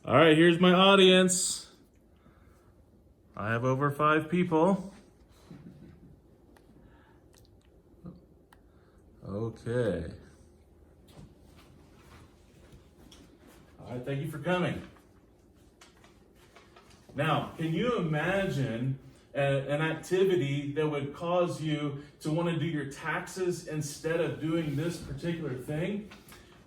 All right, here's my audience. I have over 5 people. Okay. All right, thank you for coming. Now, can you imagine an activity that would cause you to want to do your taxes instead of doing this particular thing?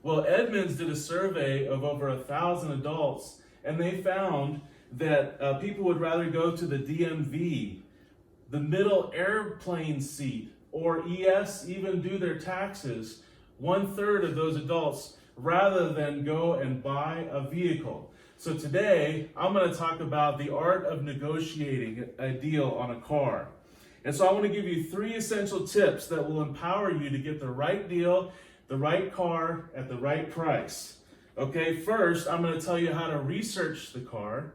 Well, Edmunds did a survey of over 1,000 adults, and they found that people would rather go to the DMV, the middle airplane seat, or ES, even do their taxes, 1/3 of those adults, rather than go and buy a vehicle. So today, I'm going to talk about the art of negotiating a deal on a car. And so I want to give you 3 essential tips that will empower you to get the right deal, the right car, at the right price. Okay, first, I'm going to tell you how to research the car.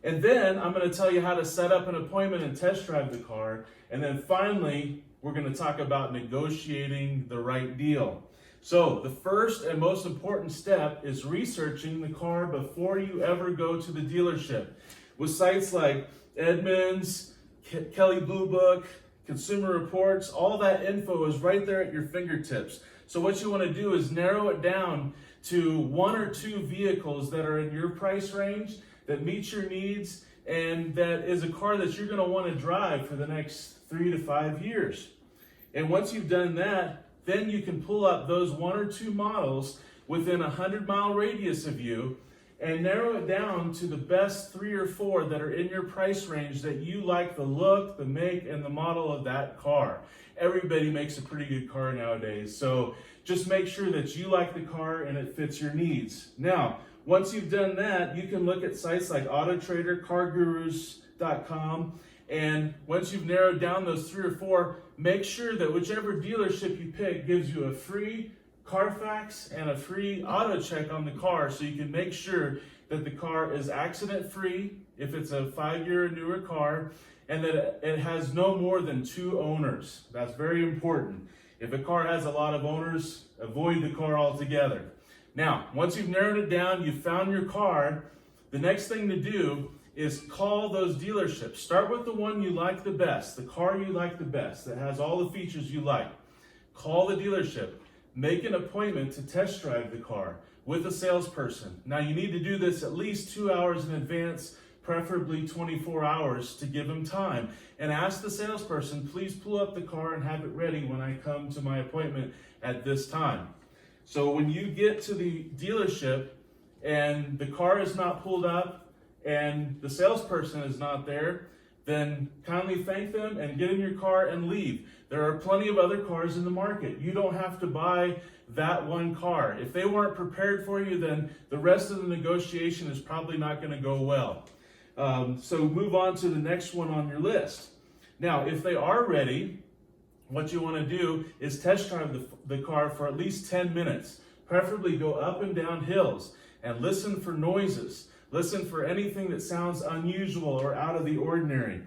And then I'm going to tell you how to set up an appointment and test drive the car. And then finally, we're going to talk about negotiating the right deal. So the first and most important step is researching the car before you ever go to the dealership. With sites like Edmunds, Kelley Blue Book, Consumer Reports, all that info is right there at your fingertips. So what you want to do is narrow it down to 1 or 2 vehicles that are in your price range, that meet your needs, and that is a car that you're going to want to drive for the next 3 to 5 years. And once you've done that, then you can pull up those 1 or 2 models within a 100-mile radius of you and narrow it down to the best 3 or 4 that are in your price range that you like the look, the make, and the model of that car. Everybody makes a pretty good car nowadays, so just make sure that you like the car and it fits your needs. Now, once you've done that, you can look at sites like AutoTrader, CarGurus.com, and once you've narrowed down those 3 or 4, make sure that whichever dealership you pick gives you a free Carfax and a free auto check on the car, so you can make sure that the car is accident free if it's a 5-year or newer car, and that it has no more than 2 owners. That's very important. If a car has a lot of owners, avoid the car altogether. Now, once you've narrowed it down, you've found your car, the next thing to do is call those dealerships. Start with the one you like the best, the car you like the best, that has all the features you like. Call the dealership. Make an appointment to test drive the car with a salesperson. Now, you need to do this at least 2 hours in advance, preferably 24 hours, to give them time. And ask the salesperson, please pull up the car and have it ready when I come to my appointment at this time. So when you get to the dealership and the car is not pulled up and the salesperson is not there, then kindly thank them and get in your car and leave. There are plenty of other cars in the market. You don't have to buy that one car. If they weren't prepared for you, then the rest of the negotiation is probably not going to go well. So move on to the next one on your list. Now, if they are ready, what you want to do is test drive the car for at least 10 minutes. Preferably go up and down hills and listen for noises. Listen for anything that sounds unusual or out of the ordinary.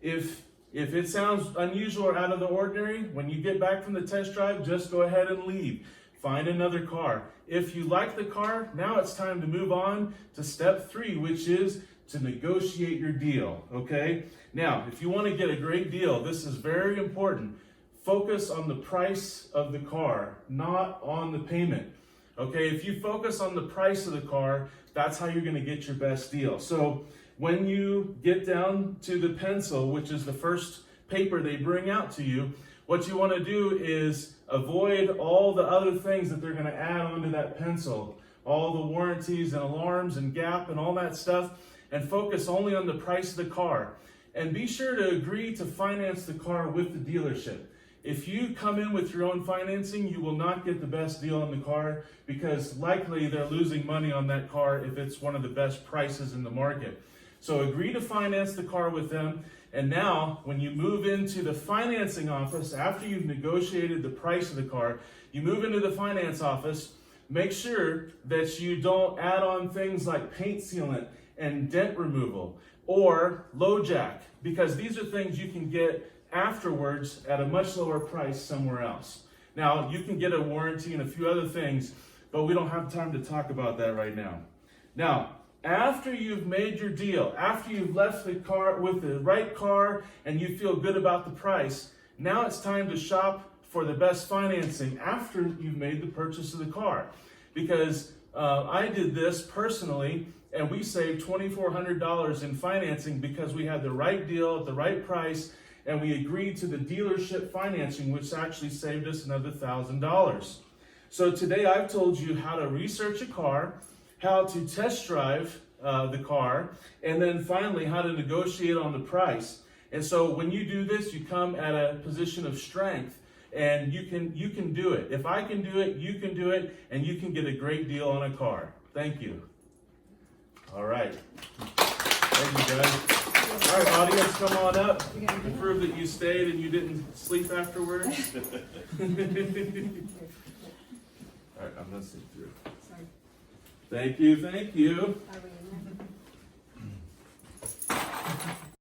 If it sounds unusual or out of the ordinary, when you get back from the test drive, just go ahead and leave. Find another car. If you like the car, now it's time to move on to step 3, which is to negotiate your deal, okay? Now, if you want to get a great deal, this is very important. Focus on the price of the car, not on the payment. Okay, if you focus on the price of the car, that's how you're going to get your best deal. So when you get down to the pencil, which is the first paper they bring out to you, what you want to do is avoid all the other things that they're going to add onto that pencil, all the warranties and alarms and gap and all that stuff, and focus only on the price of the car. And be sure to agree to finance the car with the dealership. If you come in with your own financing, you will not get the best deal on the car because likely they're losing money on that car if it's one of the best prices in the market. So agree to finance the car with them. And now, when you move into the financing office, after you've negotiated the price of the car, you move into the finance office, make sure that you don't add on things like paint sealant and dent removal or low jack, because these are things you can get afterwards at a much lower price somewhere else. Now, you can get a warranty and a few other things, but we don't have time to talk about that right now. Now, After you've made your deal, after you've left the car with the right car and you feel good about the price, now it's time to shop for the best financing after you've made the purchase of the car. Because I did this personally, and we saved $2,400 in financing because we had the right deal at the right price, and we agreed to the dealership financing, which actually saved us another $1,000. So today I've told you how to research a car, how to test drive the car, and then finally how to negotiate on the price. And so when you do this, you come at a position of strength, and you can do it. If I can do it, you can do it, and you can get a great deal on a car. Thank you. All right. Thank you, guys. All right, audience, come on up to prove that you stayed and you didn't sleep afterwards. All right, I'm gonna sleep through. Sorry. Thank you, thank you. Are we